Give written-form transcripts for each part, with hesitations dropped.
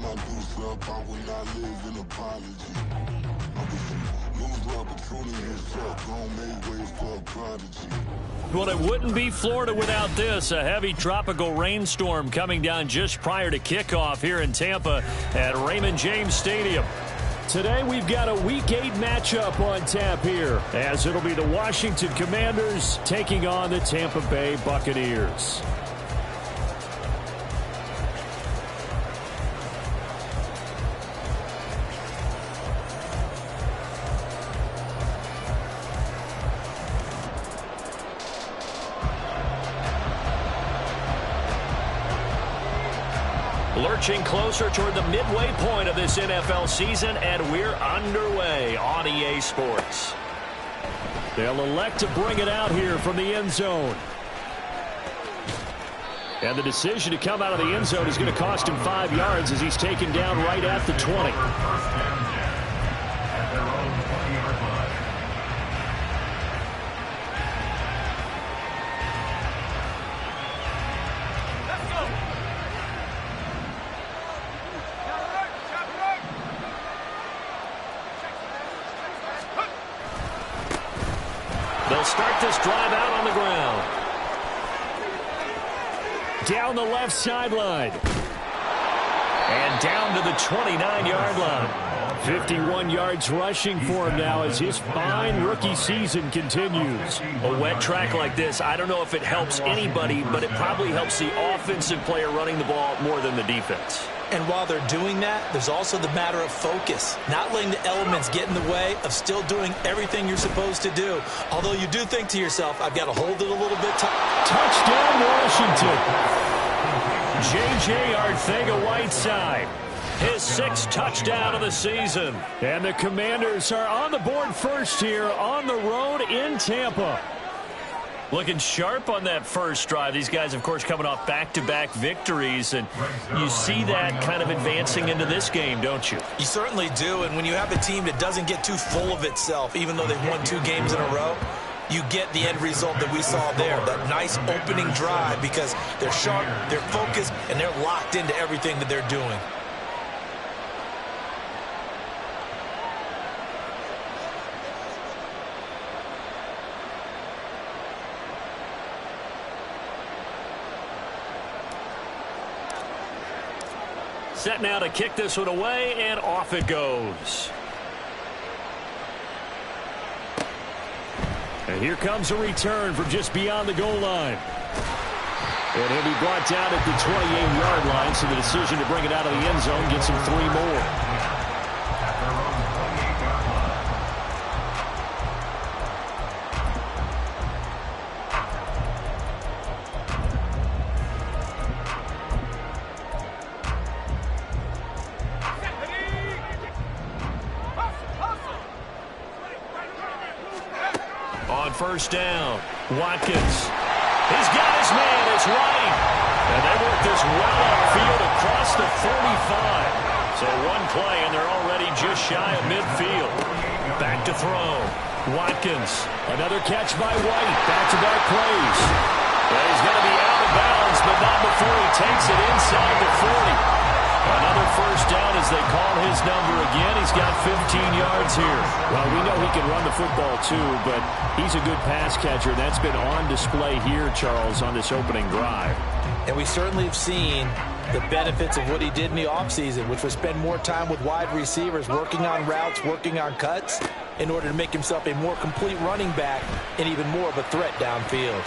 my goose up, I will not live in apology. Lose opportunity and suck, gon' make ways for a prodigy. Well, it wouldn't be Florida without this. A heavy tropical rainstorm coming down just prior to kickoff here in Tampa at Raymond James Stadium. Today we've got a Week 8 matchup on tap here, as it'll be the Washington Commanders taking on the Tampa Bay Buccaneers. Lurching closer toward the midway point of this NFL season, and we're underway on EA Sports. They'll elect to bring it out here from the end zone. And the decision to come out of the end zone is going to cost him 5 yards as he's taken down right at the 20. They'll start this drive out on the ground. Down the left sideline. And down to the 29-yard line. 51 yards rushing for him now as his fine rookie season continues. A wet track like this, I don't know if it helps anybody, but it probably helps the offensive player running the ball more than the defense. And while they're doing that, there's also the matter of focus. Not letting the elements get in the way of still doing everything you're supposed to do. Although you do think to yourself, I've got to hold it a little bit. Touchdown, Washington. J.J. Arcega-Whiteside. His 6th touchdown of the season. And the Commanders are on the board first here on the road in Tampa. Looking sharp on that first drive. These guys, of course, coming off back-to-back victories, and you see that kind of advancing into this game, don't you? You certainly do, and when you have a team that doesn't get too full of itself, even though they've won 2 games in a row, you get the end result that we saw there, that nice opening drive, because they're sharp, they're focused, and they're locked into everything that they're doing. Set now to kick this one away, and off it goes. And here comes a return from just beyond the goal line. And he'll be brought down at the 28-yard line, so the decision to bring it out of the end zone gets him 3 more. First down. Watkins. He's got his man. It's right. And they work this well upfield across the 45. So one play, and they're already just shy of midfield. Back to throw. Watkins. Another catch by White. Back-to-back plays. Well, he's going to be out of bounds, but not before he takes it inside the 40. Another first down as they call his number again. He's got 15 yards here. Well, we know he can run the football too, but he's a good pass catcher. That's been on display here, Charles, on this opening drive. And we certainly have seen the benefits of what he did in the offseason, which was spend more time with wide receivers, working on routes, working on cuts, in order to make himself a more complete running back and even more of a threat downfield.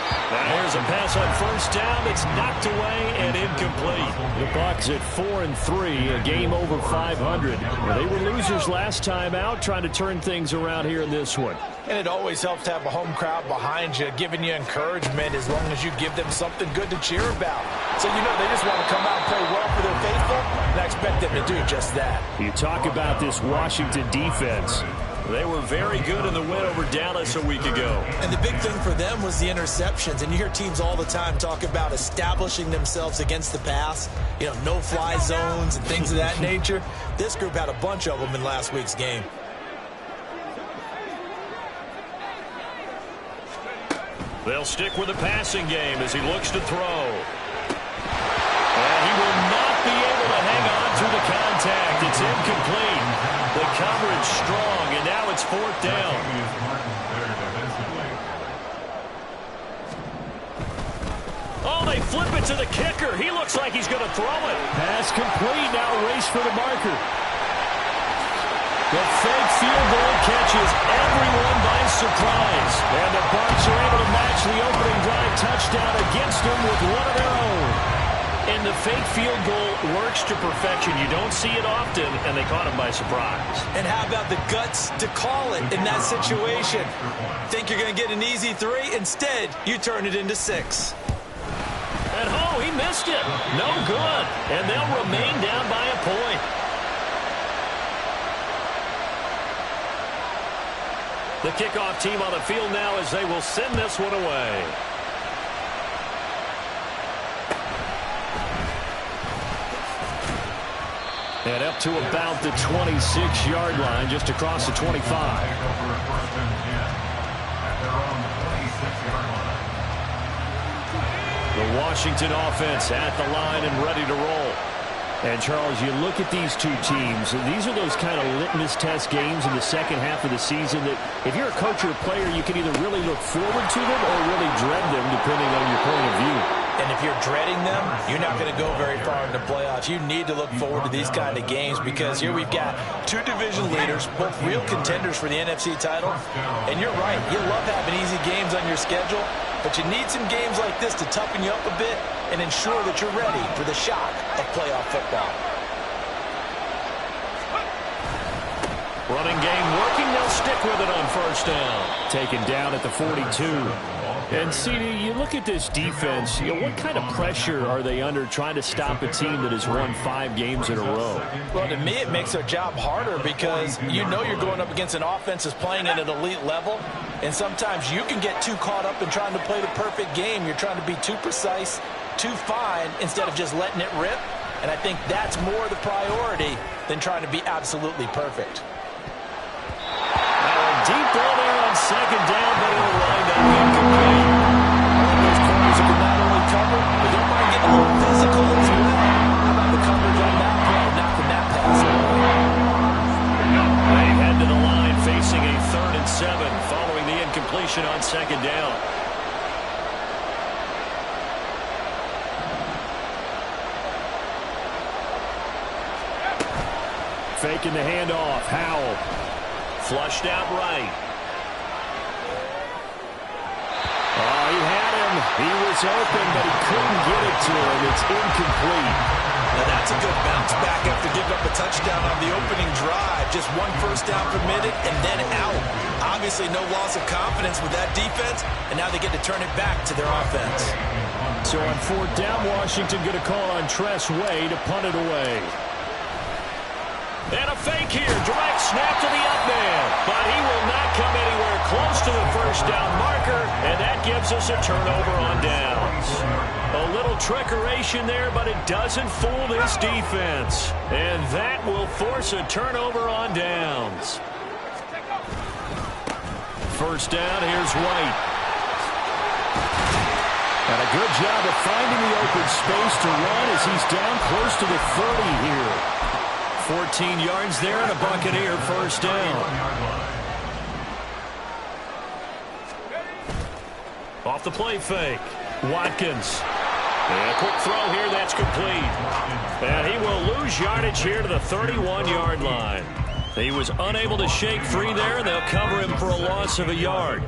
Now here's a pass on first down. It's knocked away and incomplete. The Bucs at 4-3, a game over 500. Well, they were losers last time out, trying to turn things around here in this one. And it always helps to have a home crowd behind you, giving you encouragement as long as you give them something good to cheer about. So, you know, they just want to come out and play well for their faithful, and I expect them to do just that. You talk about this Washington defense. They were very good in the win over Dallas a week ago. And the big thing for them was the interceptions. And you hear teams all the time talk about establishing themselves against the pass, you know, no-fly zones and things of that nature. This group had a bunch of them in last week's game. They'll stick with the passing game as he looks to throw. And he will not be able to hang incomplete. The coverage strong, and now it's 4th down. Oh, they flip it to the kicker. He looks like he's going to throw it. Pass complete. Now race for the marker. The fake field goal catches everyone by surprise. And the Bucs are able to match the opening drive touchdown against them with one of their own. And the fake field goal works to perfection. You don't see it often, and they caught him by surprise. And how about the guts to call it in that situation? Think you're going to get an easy 3? Instead, you turn it into 6. And oh, he missed it. No good. And they'll remain down by a point. The kickoff team on the field now as they will send this one away. And up to about the 26-yard line, just across the 25. The Washington offense at the line and ready to roll. And, Charles, you look at these two teams, and these are those kind of litmus test games in the second half of the season that if you're a coach or a player, you can either really look forward to them or really dread them, depending on your point of view. And if you're dreading them, you're not going to go very far in the playoffs. You need to look forward to these kind of games because here we've got two division leaders, both real contenders for the NFC title. And you're right, you love having easy games on your schedule, but you need some games like this to toughen you up a bit and ensure that you're ready for the shock of playoff football. Running game working, they'll stick with it on 1st down. Taken down at the 42. And, CD, you look at this defense, what kind of pressure are they under trying to stop a team that has won 5 games in a row? Well, to me, it makes their job harder because you know you're going up against an offense that's playing at an elite level, and sometimes you can get too caught up in trying to play the perfect game. You're trying to be too precise, too fine, instead of just letting it rip, and I think that's more the priority than trying to be absolutely perfect. Deep ball there on 2nd down, but it'll wind up incomplete. Those corners can not only cover, but they might get a little physical as well. How about the coverage on that play, knocking that pass away? They head to the line facing a 3rd and 7 following the incompletion on 2nd down. Faking the handoff. Howell. Flushed out right. Oh, he had him. He was open, but he couldn't get it to him. It's incomplete. Now that's a good bounce back after giving up a touchdown on the opening drive. Just 1 first down permitted and then out. Obviously no loss of confidence with that defense, and now they get to turn it back to their offense. So on 4th down, Washington going to call on Tress Way to punt it away. And a fake here. Direct snap to the up man. But he will not come anywhere close to the 1st down marker. And that gives us a turnover on downs. A little trickeration there, but it doesn't fool this defense. And that will force a turnover on downs. 1st down, here's White. And a good job of finding the open space to run as he's down close to the 30 here. 14 yards there and a Buccaneer 1st down. Off the play fake. Watkins. And a quick throw here, that's complete. And he will lose yardage here to the 31-yard line. He was unable to shake free there, and they'll cover him for a loss of a yard.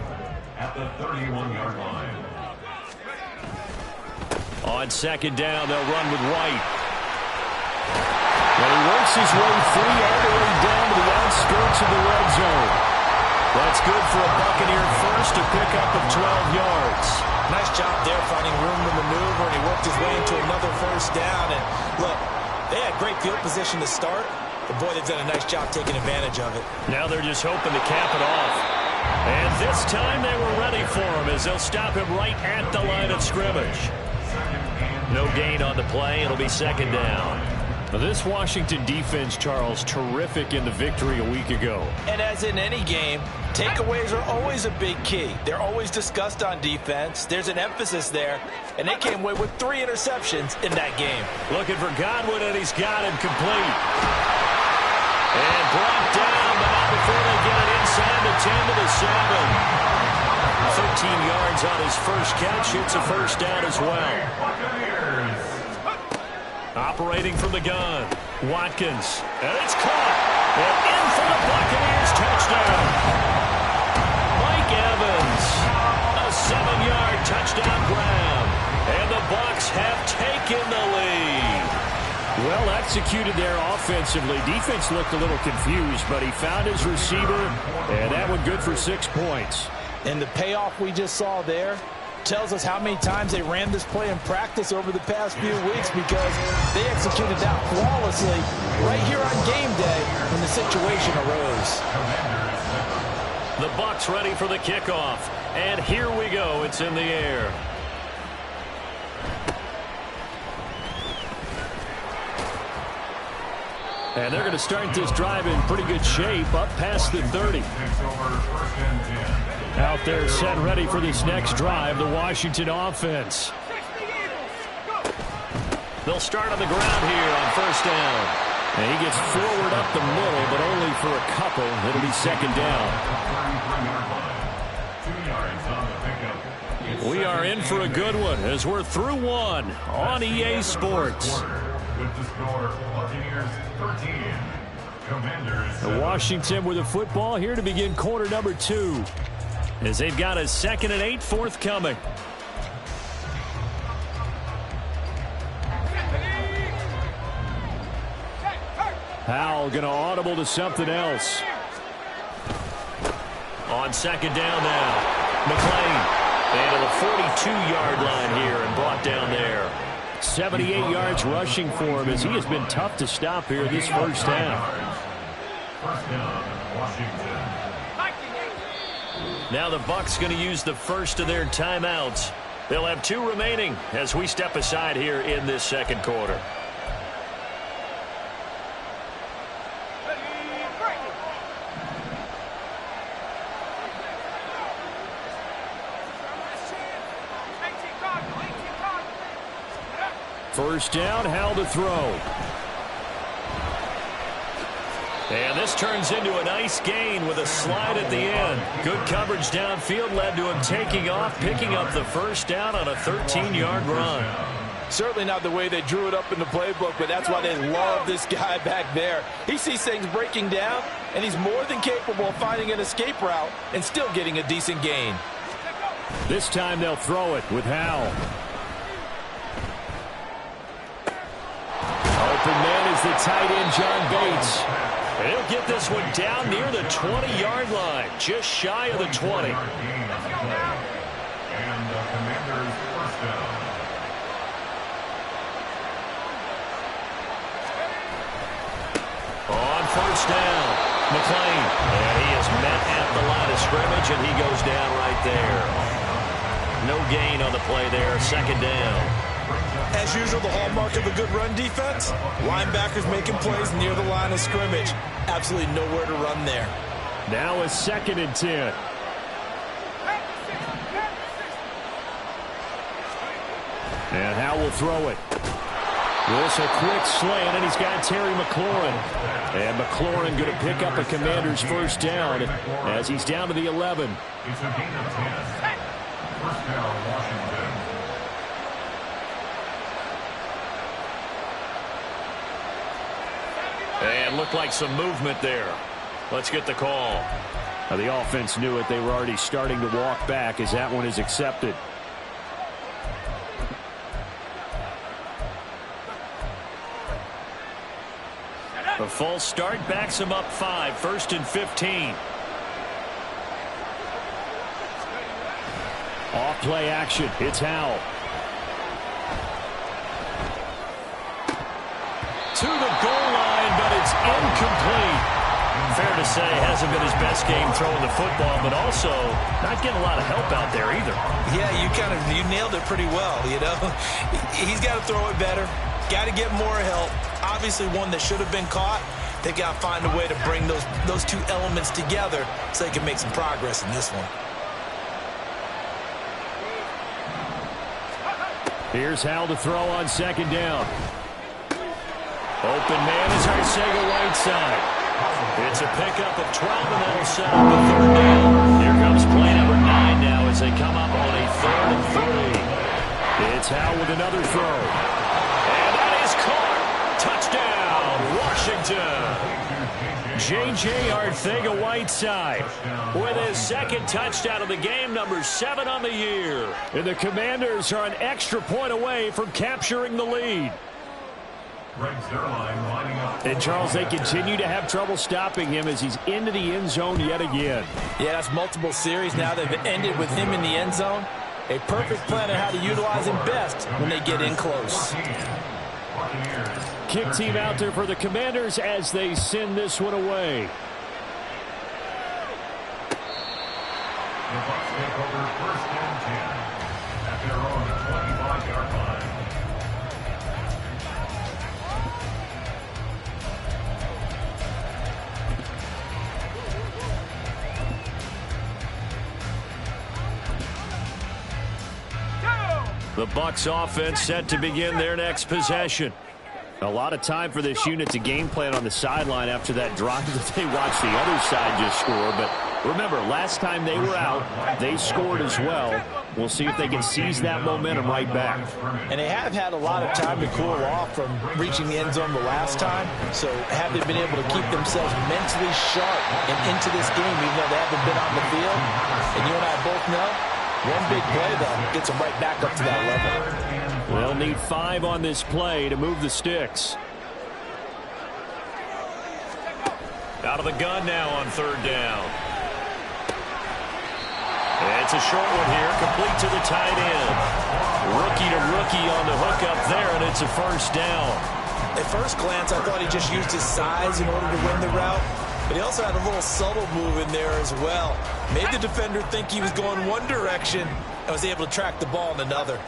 At the 31-yard line. On 2nd down, they'll run with White. Well, he works his way free all the way down to the outskirts of the red zone. That's good for a Buccaneer first to pick up of 12 yards. Nice job there finding room to maneuver, and he worked his way into another 1st down. And look, they had great field position to start, but boy, they've done a nice job taking advantage of it. Now they're just hoping to cap it off. And this time they were ready for him as they'll stop him right at the line of scrimmage. No gain on the play. It'll be 2nd down. Now this Washington defense, Charles, terrific in the victory a week ago. And as in any game, takeaways are always a big key. They're always discussed on defense. There's an emphasis there, and they came away with 3 interceptions in that game. Looking for Godwin, and he's got him complete. And brought down, but not before they get it inside the 10 to the 7. 13 yards on his first catch. It's a first down as well. Operating from the gun, Watkins. And it's caught. And in for the Buccaneers touchdown. Mike Evans. A 7-yard touchdown grab. And the Bucs have taken the lead. Well executed there offensively. Defense looked a little confused, but he found his receiver, and that one good for 6 points. And the payoff we just saw there tells us how many times they ran this play in practice over the past few weeks, because they executed that flawlessly right here on game day when the situation arose. The Bucs ready for the kickoff, and here we go. It's in the air. And they're going to start this drive in pretty good shape, up past the 30. Out there set ready for this next drive, the Washington offense. They'll start on the ground here on first down. And he gets forward up the middle, but only for a couple. It'll be second down. We are in for a good one as we're through one on EA Sports. With the score, Buccaneers 13, Commanders 7. Washington with the football here to begin quarter number 2. As they've got a 2nd and 8 forthcoming. Howell going to audible to something else. On second down now. McClain. And to the 42-yard line here and brought down there. 78 yards rushing for him as he has been tough to stop here this first half. First down, Washington. Now the Bucs going to use the first of their timeouts. They'll have 2 remaining as we step aside here in this second quarter. First down, Howell to throw. And this turns into a nice gain with a slide at the end. Good coverage downfield led to him taking off, picking up the first down on a 13-yard run. Certainly not the way they drew it up in the playbook, but that's why they love this guy back there. He sees things breaking down, and he's more than capable of finding an escape route and still getting a decent gain. This time they'll throw it with Howell. Open man is the tight end, John Bates. And he'll get this one down near the 20-yard line, just shy of the 20. And the Commanders first down. On first down, McClain. And he is met at the line of scrimmage, and he goes down right there. No gain on the play there, second down. As usual, the hallmark of a good run defense, linebackers making plays near the line of scrimmage. Absolutely nowhere to run there. Now a 2nd and 10. And Howell will throw it. This a quick slant, and he's got Terry McLaurin. And McLaurin going to pick up a Commander's first down as he's down to the 11. It's a gain of 10. First down, Washington. And looked like some movement there. Let's get the call. Now the offense knew it. They were already starting to walk back as that one is accepted. A false start backs him up 5. 1st and 15. Off play action. It's Howell. To the goal line, but it's incomplete. Fair to say, hasn't been his best game throwing the football, but also not getting a lot of help out there either. Yeah, you nailed it pretty well, you know. He's got to throw it better. Got to get more help. Obviously one that should have been caught. They got to find a way to bring those 2 elements together so they can make some progress in this one. Here's Howell to throw on second down. Open man is Arcega Whiteside. It's a pickup of 12, and that'll set up a third down. Here comes play number 9 now as they come up on a 3rd and 3. It's Howe with another throw. And that is caught. Touchdown, Washington. J.J. Arcega-Whiteside with his second touchdown of the game, number 7 on the year. And the Commanders are an extra point away from capturing the lead. And, Charles, they continue to have trouble stopping him as he's into the end zone yet again. Yeah, that's multiple series. Now they've ended with him in the end zone. A perfect plan on how to utilize him best when they get in close. Kick team out there for the Commanders as they send this one away. The Bucs take over 1st and 10 at their own 25-yard line. The Bucs offense set to begin their next possession. A lot of time for this unit to game plan on the sideline after that drive that they watched the other side just score. But remember, last time they were out, they scored as well. We'll see if they can seize that momentum right back. And they have had a lot of time to cool off from reaching the end zone the last time. So have they been able to keep themselves mentally sharp and into this game, even though they haven't been on the field? And you and I both know, one big play, though, gets them right back up to that level. They'll need 5 on this play to move the sticks. Out of the gun now on 3rd down. It's a short one here, complete to the tight end. Rookie to rookie on the hook up there, and it's a 1st down. At first glance, I thought he just used his size in order to win the route. But he also had a little subtle move in there as well. Made the defender think he was going one direction and was able to track the ball in another.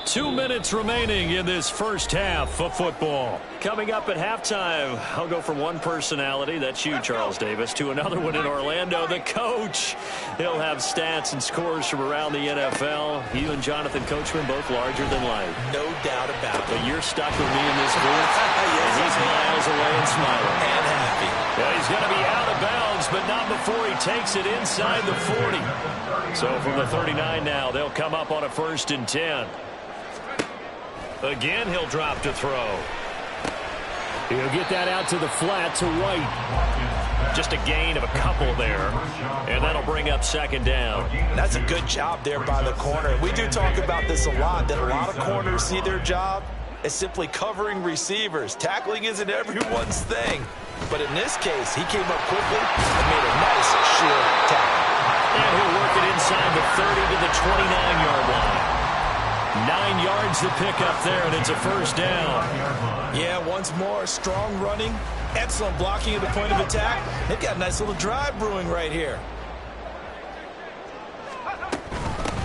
2 minutes remaining in this first half of football. Coming up at halftime, I'll go from one personality, that's you, Charles Davis, to another one in Orlando, the coach. He'll have stats and scores from around the NFL. You and Jonathan Coachman both larger than life. No doubt about it. But you're stuck with me in this booth. Yes, and he's miles away and smiling. And happy. Yeah, he's going to be out of bounds, but not before he takes it inside the 40. So from the 39 now, they'll come up on a 1st and 10. Again, he'll drop to throw. He'll get that out to the flat to White. Just a gain of a couple there. And that'll bring up 2nd down. That's a good job there by the corner. We do talk about this a lot, that a lot of corners see their job as simply covering receivers. Tackling isn't everyone's thing. But in this case, he came up quickly and made a nice, sure tackle. And he'll work it inside the 30 to the 29-yard line. 9 yards to pick up there, and it's a 1st down. Yeah, once more, strong running, excellent blocking at the point of attack. They've got a nice little drive brewing right here.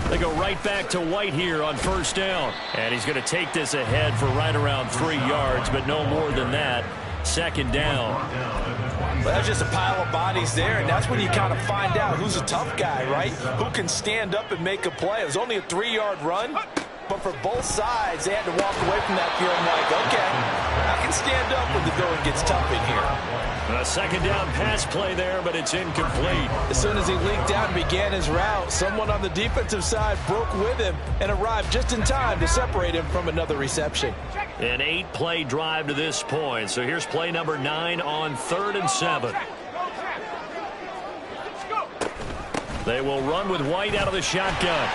They go right back to White here on 1st down. And he's going to take this ahead for right around 3 yards, but no more than that. 2nd down. Well, that's just a pile of bodies there, and that's when you kind of find out who's a tough guy, right? Who can stand up and make a play. It was only a 3-yard run, but for both sides, they had to walk away from that feeling like, okay, I can stand up when the going gets tough in here. A 2nd down pass play there, but it's incomplete. As soon as he leaked out and began his route, someone on the defensive side broke with him and arrived just in time to separate him from another reception. An 8-play drive to this point. So here's play number 9 on 3rd and 7. They will run with White out of the shotgun.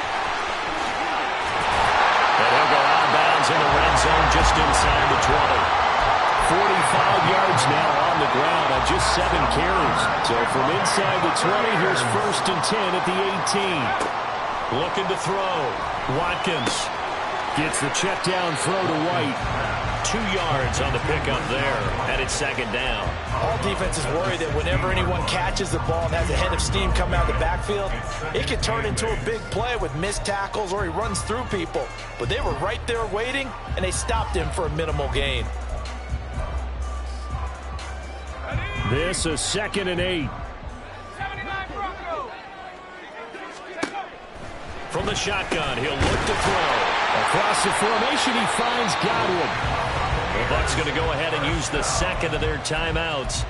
And he'll go out of bounds in the red zone just inside the 20. 45 yards now on the ground on just 7 carries. So from inside the 20, here's 1st and 10 at the 18. Looking to throw. Watkins gets the check down throw to White. 2 yards on the pickup there, and it's 2nd down. All defenses worry that whenever anyone catches the ball and has a head of steam coming out of the backfield, it can turn into a big play with missed tackles or he runs through people. But they were right there waiting, and they stopped him for a minimal gain. This is 2nd and 8. From the shotgun, he'll look to throw. Across the formation, he finds Godwin. The Bucs going to go ahead and use the 2nd of their timeouts.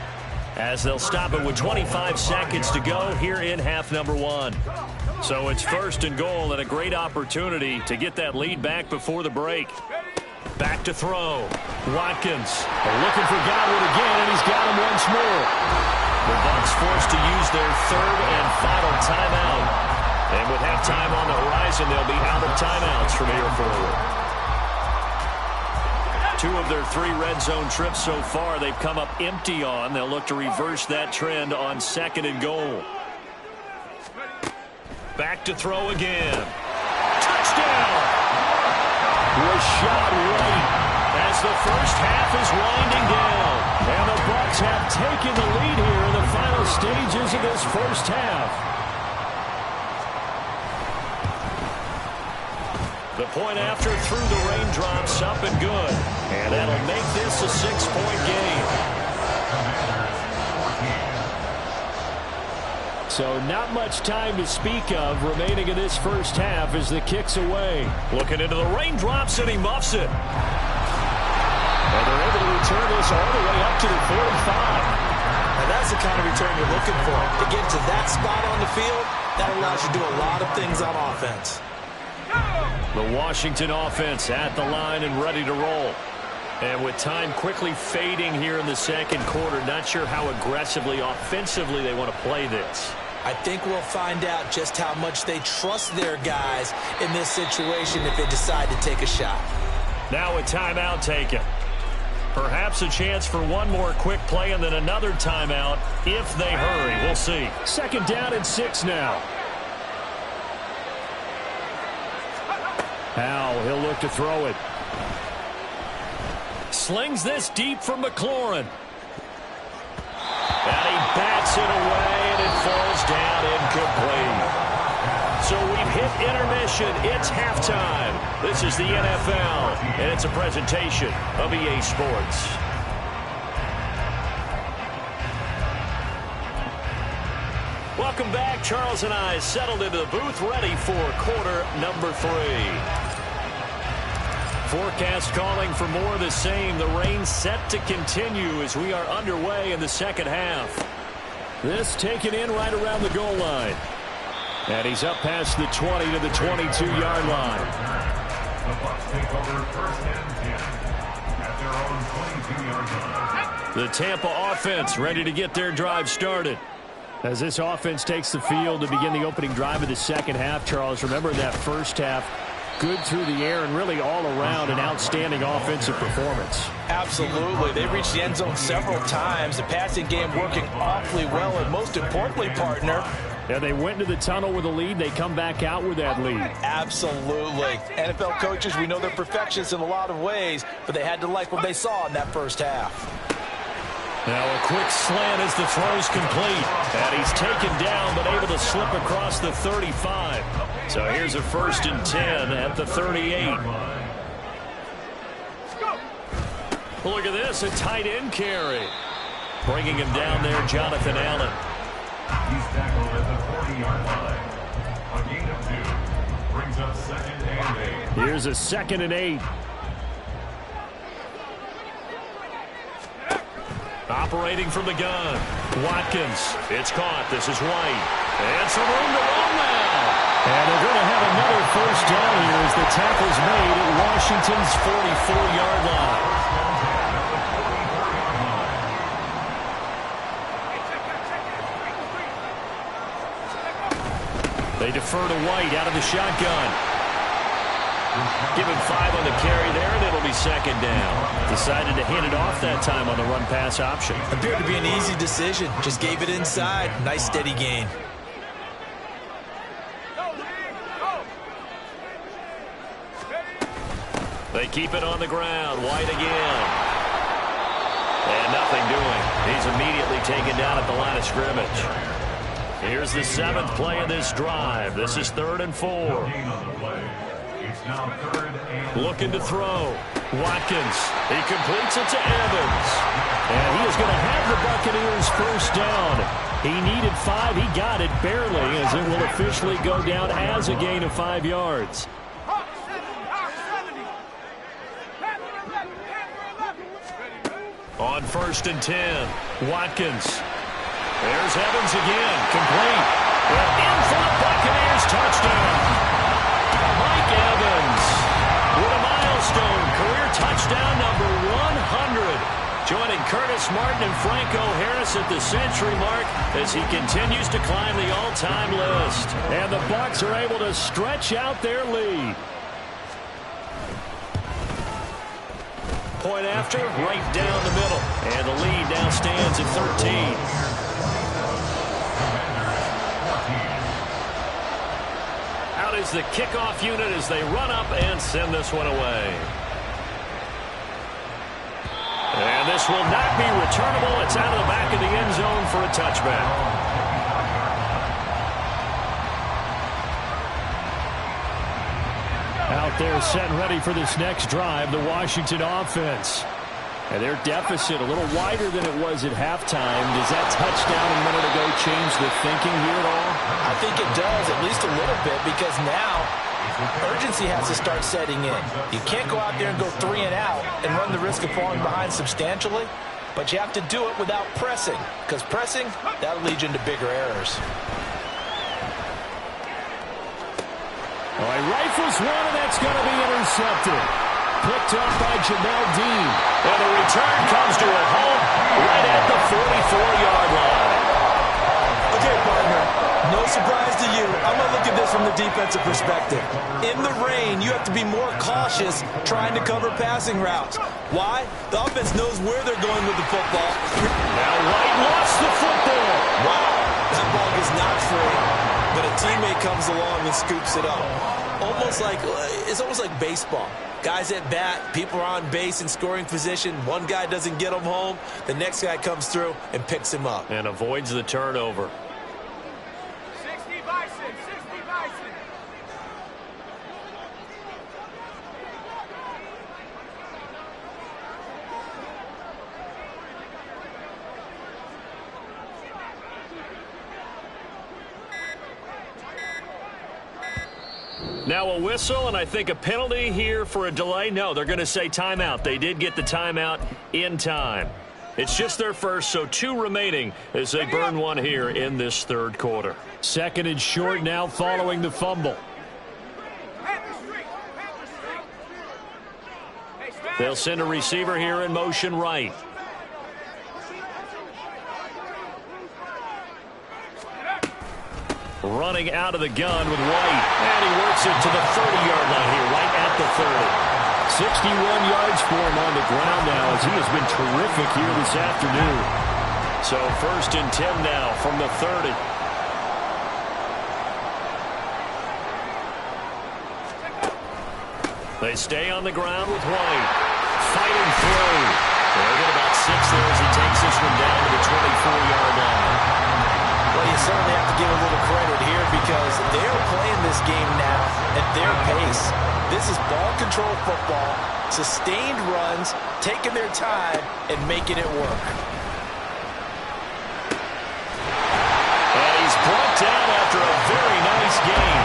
as they'll stop it with 25 seconds to go here in half number 1. So it's 1st and goal and a great opportunity to get that lead back before the break. Back to throw. Watkins looking for Godwin again, and he's got him once more. The Bucs forced to use their 3rd and final timeout. And with halftime on the horizon, they'll be out of timeouts from here forward. 2 of their 3 red zone trips so far they've come up empty on. They'll look to reverse that trend on 2nd and goal. Back to throw again. Touchdown! Rashad White as the first half is winding down. And the Bucs have taken the lead here in the final stages of this first half. The point after through the raindrops, up and good. And that'll make this a 6-point game. So not much time to speak of remaining in this first half as the kick's away. Looking into the raindrops, and he muffs it. And they're able to return this all the way up to the 45. Now that's the kind of return you're looking for. To get to that spot on the field, that allows you to do a lot of things on offense. The Washington offense at the line and ready to roll. And with time quickly fading here in the second quarter, not sure how aggressively, offensively they want to play this. I think we'll find out just how much they trust their guys in this situation if they decide to take a shot. Now a timeout taken. Perhaps a chance for one more quick play and then another timeout if they hurry. We'll see. 2nd down and 6 now. Howell, he'll look to throw it. Slings this deep for McLaurin. And he bats it away, and it falls down incomplete. So we've hit intermission. It's halftime. This is the NFL, and it's a presentation of EA Sports. Welcome back. Charles and I settled into the booth, ready for quarter number 3. Forecast calling for more of the same. The rain set to continue as we are underway in the second half. This taken in right around the goal line. And he's up past the 20 to the 22-yard line. The Bucs take over 1st and 10 at their own 22-yard line. The Tampa offense ready to get their drive started. As this offense takes the field to begin the opening drive of the second half, Charles, remember that first half, good through the air and really all around an outstanding offensive performance. Absolutely. They reached the end zone several times. The passing game working awfully well, and most importantly, partner, yeah, they went into the tunnel with a lead. They come back out with that lead. Absolutely. NFL coaches, we know they're perfectionists in a lot of ways, but they had to like what they saw in that first half. Now a quick slant as the throw's complete. And he's taken down but able to slip across the 35. So here's a 1st and 10 at the 38. Look at this, a tight end carry. Bringing him down there, Jonathan Allen. He's tackled at the 40-yard line. A gain of 2 brings up 2nd and 8. Here's a 2nd and 8. Operating from the gun. Watkins. It's caught. This is White. And some room to run now. And they're going to have another 1st down here as the tackle's made at Washington's 44-yard line. They defer to White out of the shotgun. Give him 5 on the carry there, and it'll be 2nd down. Decided to hand it off that time on the run-pass option. Appeared to be an easy decision. Just gave it inside. Nice steady gain. They keep it on the ground. White again. And nothing doing. He's immediately taken down at the line of scrimmage. Here's the 7th play of this drive. This is 3rd and 4. Looking to throw. Watkins. He completes it to Evans. And he is going to have the Buccaneers 1st down. He needed 5. He got it barely, as it will officially go down as a gain of 5 yards. On 1st and 10, Watkins. There's Evans again, complete. In for the Buccaneers, touchdown. Mike Evans with a milestone, career touchdown number 100. Joining Curtis Martin and Franco Harris at the century mark as he continues to climb the all-time list. And the Bucs are able to stretch out their lead. Point after, right down the middle. And the lead now stands at 13. Out is the kickoff unit as they run up and send this one away. And this will not be returnable. It's out of the back of the end zone for a touchback. Out there set and ready for this next drive, the Washington offense. And their deficit a little wider than it was at halftime. Does that touchdown a minute ago change the thinking here at all? I think it does, at least a little bit, because now urgency has to start setting in. You can't go out there and go 3 and out and run the risk of falling behind substantially, but you have to do it without pressing, because pressing, that'll lead you into bigger errors. All right, rifles one, and that's going to be intercepted. Picked up by Jamel Dean. And the return comes to a halt right at the 44-yard line. Okay, partner, no surprise to you. I'm going to look at this from the defensive perspective. In the rain, you have to be more cautious trying to cover passing routes. Why? The offense knows where they're going with the football. Now White lost the football. Wow, that ball is not free, but a teammate comes along and scoops it up. It's almost like baseball. Guys at bat, people are on base in scoring position. One guy doesn't get him home. The next guy comes through and picks him up. And avoids the turnover. 60 Bison, 60 Bison. Now a whistle, and I think a penalty here for a delay. No, they're going to say timeout. They did get the timeout in time. It's just their first, so 2 remaining as they burn one here in this third quarter. 2nd and short now following the fumble. They'll send a receiver here in motion right. Running out of the gun with White. And he works it to the 30-yard line here, right at the 30. 61 yards for him on the ground now as he has been terrific here this afternoon. So 1st and 10 now from the 30. They stay on the ground with White. Fighting through. They'll get about 6 there as he takes this one down to the 24-yard line. Well, you certainly have to give a little credit here because they're playing this game now at their pace. This is ball control football, sustained runs, taking their time, and making it work. And he's brought down after a very nice game.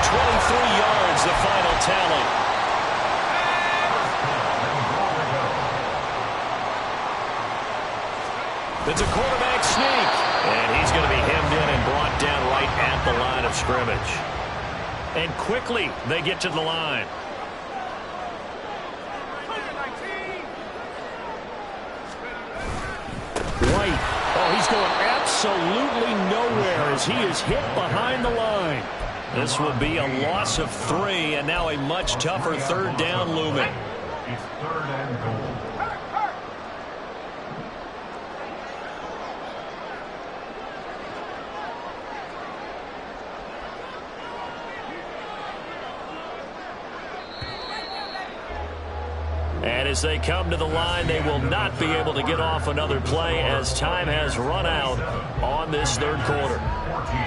23 yards, the final tally. It's a quarterback sneak. And he's going to be hemmed in and brought down right at the line of scrimmage. And quickly, they get to the line. White. Oh, he's going absolutely nowhere as he is hit behind the line. This will be a loss of 3, and now a much tougher 3rd down looming. It's 3rd and goal. And as they come to the line, they will not be able to get off another play as time has run out on this third quarter.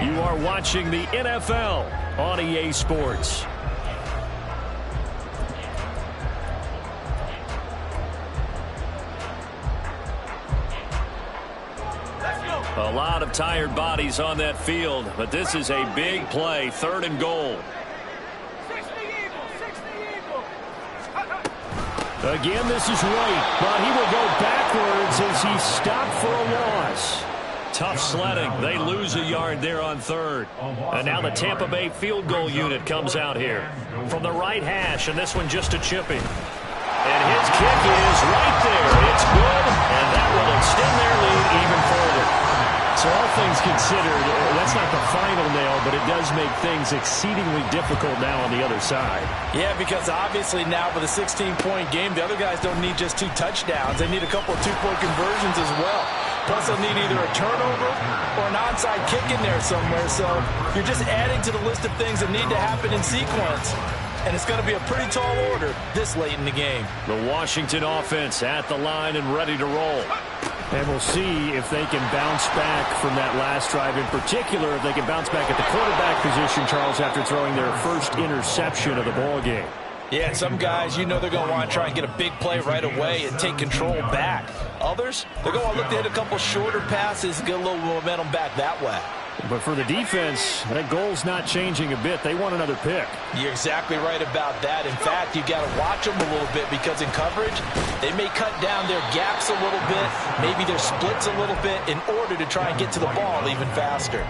You are watching the NFL on EA Sports. A lot of tired bodies on that field, but this is a big play, 3rd and goal. Again, this is White, but he will go backwards as he stopped for a loss. Tough sledding. They lose a yard there on third. And now the Tampa Bay field goal unit comes out here from the right hash, and this one just a chipping. And his kick is right there. It's good, and that will extend their lead even further. So all things considered, that's not the final nail, but it does make things exceedingly difficult now on the other side. Yeah, because obviously now with a 16-point game, the other guys don't need just 2 touchdowns. They need a couple of 2-point conversions as well. Plus, they'll need either a turnover or an onside kick in there somewhere. So you're just adding to the list of things that need to happen in sequence. And it's going to be a pretty tall order this late in the game. The Washington offense at the line and ready to roll. And we'll see if they can bounce back from that last drive. In particular, if they can bounce back at the quarterback position, Charles, after throwing their first interception of the ball game. Yeah, and some guys, you know they're going to want to try and get a big play right away and take control back. Others, they're going to look to hit a couple shorter passes and get a little momentum back that way. But for the defense, that goal's not changing a bit. They want another pick. You're exactly right about that. In fact, you got to watch them a little bit because in coverage, they may cut down their gaps a little bit, maybe their splits a little bit in order to try and get to the ball even faster.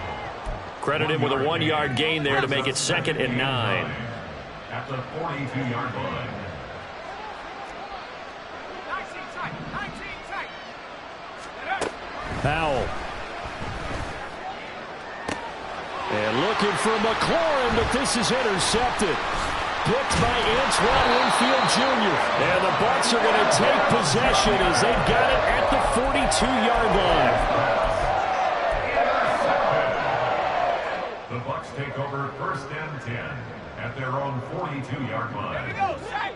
Credit him with a 1-yard gain there to make it 2nd and 9. At the 42-yard line. 19 tight, 19 tight. Powell. And looking for McLaurin, but this is intercepted. Picked by Antoine Winfield Jr. And the Bucs are going to take possession as they've got it at the 42-yard line. The Bucs take over 1st and 10 at their own 42-yard line.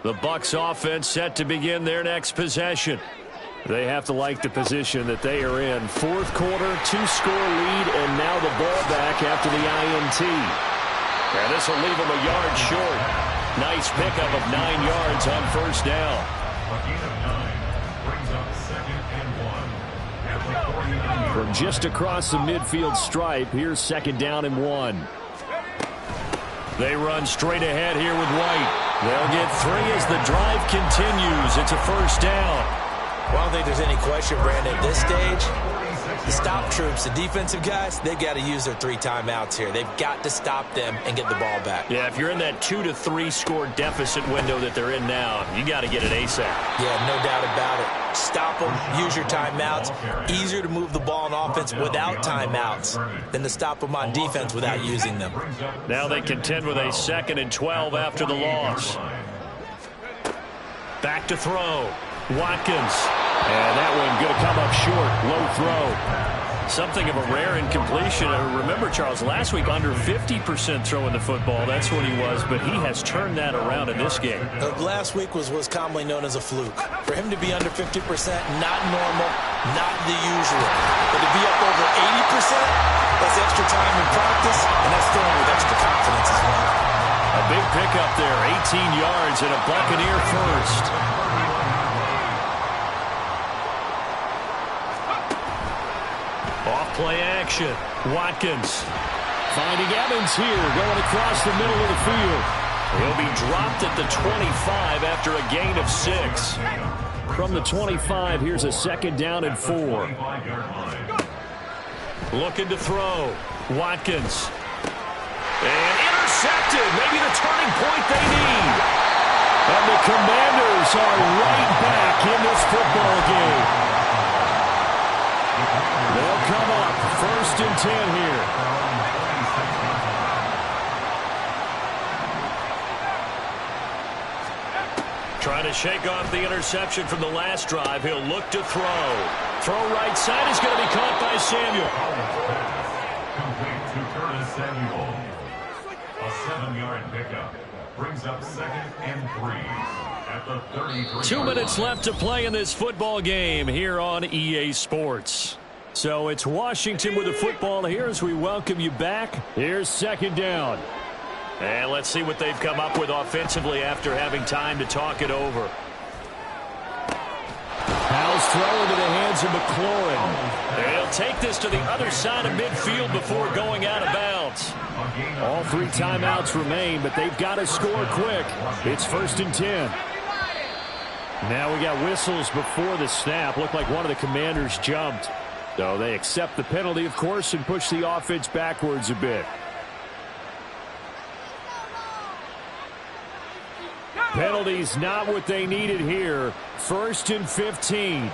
The Bucs offense set to begin their next possession. They have to like the position that they are in. 4th quarter, 2-score lead, and now the ball back after the INT. And this will leave them a yard short. Nice pickup of 9 yards on 1st down. A gain of 9 brings up 2nd and 1 at the 49. From just across the midfield stripe, here's 2nd down and 1. They run straight ahead here with White. They'll get 3 as the drive continues. It's a 1st down. Well, I don't think there's any question, Brandon, at this stage, the stop troops, the defensive guys, they've got to use their 3 timeouts here. They've got to stop them and get the ball back. Yeah, if you're in that 2 to 3 score deficit window that they're in now, you got to get it ASAP. Yeah, no doubt about it. Stop them, use your timeouts. Easier to move the ball on offense without timeouts than to stop them on defense without using them. Now they contend with a 2nd and 12 after the loss. Back to throw. Watkins. And that one going to come up short. Low throw. Something of a rare incompletion. Remember, Charles, last week under 50% throwing the football. That's what he was, but he has turned that around in this game. Last week was commonly known as a fluke. For him to be under 50%, not normal, not the usual. But to be up over 80%, that's extra time in practice, and that's throwing with extra confidence as well. A big pickup there, 18 yards and a Buccaneer first. Off-play action. Watkins finding Evans here, going across the middle of the field. He'll be dropped at the 25 after a gain of 6. From the 25, here's a 2nd down and 4. Looking to throw. Watkins. And intercepted. Maybe the turning point they need. And the Commanders are right back in this football game. They'll come up 1st and 10 here. Trying to shake off the interception from the last drive. He'll look to throw. Throw right side is going to be caught by Samuel. Complete to Curtis Samuel. A 7-yard pickup brings up 2nd and 3 at the 33. 2 minutes left to play in this football game here on EA Sports. So it's Washington with the football here as we welcome you back. Here's 2nd down. And let's see what they've come up with offensively after having time to talk it over. Powell's throw into the hands of McLaurin. They'll take this to the other side of midfield before going out of bounds. All 3 timeouts remain, but they've got to score quick. It's 1st and 10. Now we got whistles before the snap. Looked like one of the Commanders jumped. So they accept the penalty, of course, and push the offense backwards a bit. Penalties not what they needed here. 1st and 15.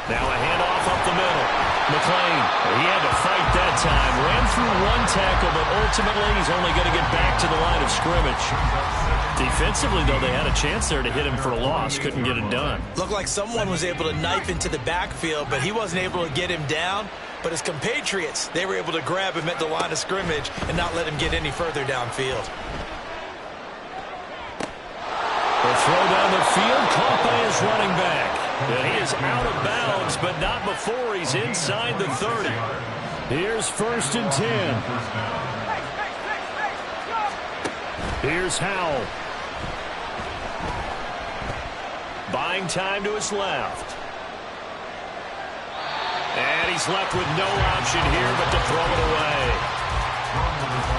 Now a handoff up the middle. McLean, he had to fight that time. Ran through one tackle, but ultimately he's only going to get back to the line of scrimmage. Defensively, though, they had a chance there to hit him for a loss. Couldn't get it done. Looked like someone was able to knife into the backfield, but he wasn't able to get him down. But his compatriots, they were able to grab him at the line of scrimmage and not let him get any further downfield. The throw down the field, caught by his running back. And he is out of bounds, but not before he's inside the 30. Here's 1st and 10. Here's Howell. Buying time to his left. And he's left with no option here but to throw it away.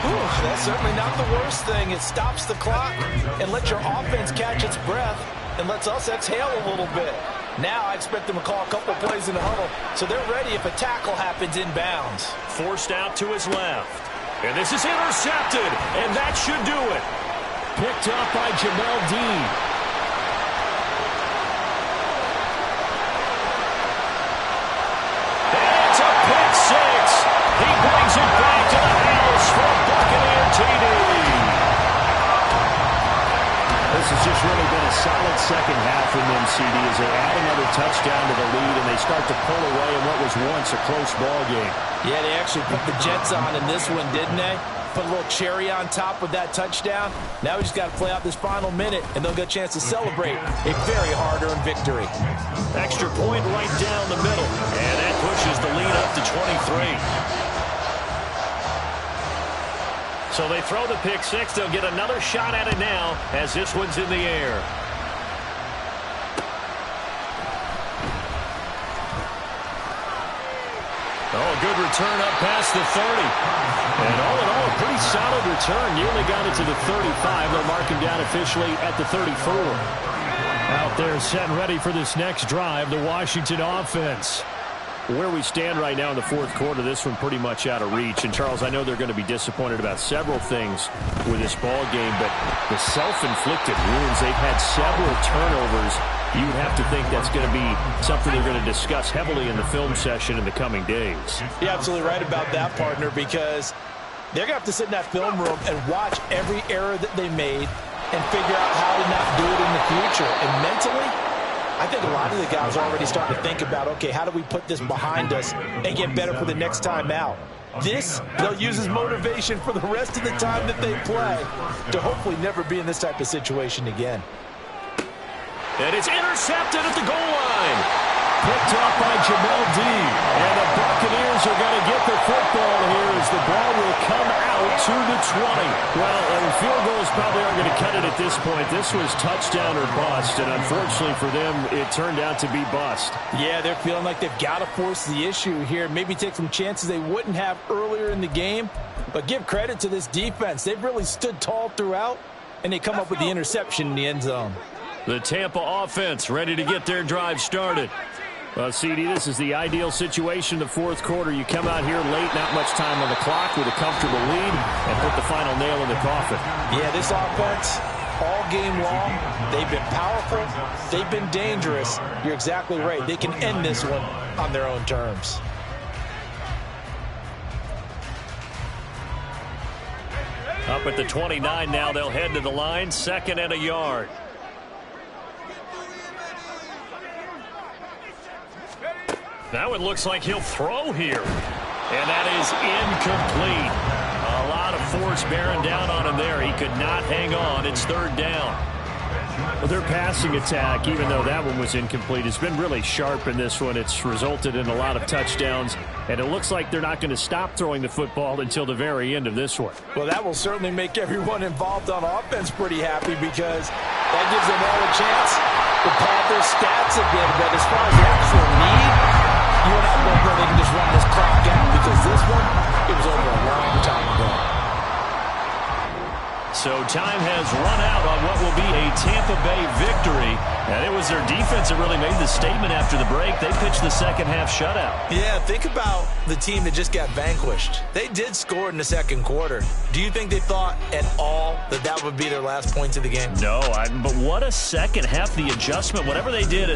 Ooh, that's certainly not the worst thing. It stops the clock and lets your offense catch its breath and lets us exhale a little bit. Now I expect them to call a couple plays in the huddle, so they're ready if a tackle happens inbounds. Forced out to his left. And this is intercepted, and that should do it. Picked up by Jamel Dean. And it's a pick six. He brings it back to the house for a Buccaneer TD. This has just really been a solid second half from them, CD, as they add another touchdown to the lead and they start to pull away in what was once a close ball game. Yeah, they actually put the Jets on in this one, didn't they? Put a little cherry on top with that touchdown. Now we just got to play out this final minute, and they'll get a chance to celebrate a very hard-earned victory. Extra point right down the middle, and that pushes the lead up to 23. So they throw the pick six. They'll get another shot at it now as this one's in the air. Oh, good return up past the 30. And all in all, a pretty solid return. Nearly got it to the 35. They'll mark him down officially at the 34. Out there set and ready for this next drive, the Washington offense. Where we stand right now in the fourth quarter, this one pretty much out of reach. And, Charles, I know they're going to be disappointed about several things with this ball game, but the self-inflicted wounds, they've had several turnovers. You would have to think that's going to be something they're going to discuss heavily in the film session in the coming days. You're absolutely right about that, partner, because they're going to have to sit in that film room and watch every error that they made and figure out how to not do it in the future. And mentally, I think a lot of the guys are already starting to think about, okay, how do we put this behind us and get better for the next time out? This, they'll use as motivation for the rest of the time that they play to hopefully never be in this type of situation again. And it's intercepted at the goal line. Picked up by Jamel Dean. And the Buccaneers are going to get the football here as the ball will come out to the 20. Well, field goals probably aren't going to cut it at this point. This was touchdown or bust, and unfortunately for them, it turned out to be bust. Yeah, they're feeling like they've got to force the issue here. Maybe take some chances they wouldn't have earlier in the game. But give credit to this defense. They've really stood tall throughout, and they come up with the interception in the end zone. The Tampa offense ready to get their drive started. Well, CD, this is the ideal situation in the fourth quarter. You come out here late, not much time on the clock with a comfortable lead, and put the final nail in the coffin. Yeah, this offense, all game long, they've been powerful, they've been dangerous. You're exactly right. They can end this one on their own terms. Up at the 29 now, they'll head to the line, 2nd and a yard. That one looks like he'll throw here. And that is incomplete. A lot of force bearing down on him there. He could not hang on. It's 3rd down. Well, their passing attack, even though that one was incomplete, has been really sharp in this one. It's resulted in a lot of touchdowns. And it looks like they're not going to stop throwing the football until the very end of this one. Well, that will certainly make everyone involved on offense pretty happy because that gives them all a chance to pad their stats a bit. But as far as the actual need, you're not going to they can just run this clock out because this one, it was over a long time ago. So time has run out on what will be a Tampa Bay victory. And it was their defense that really made the statement after the break. They pitched the second half shutout. Yeah, think about the team that just got vanquished. They did score in the second quarter. Do you think they thought at all that that would be their last points of the game? No, but what a second half, the adjustment, whatever they did.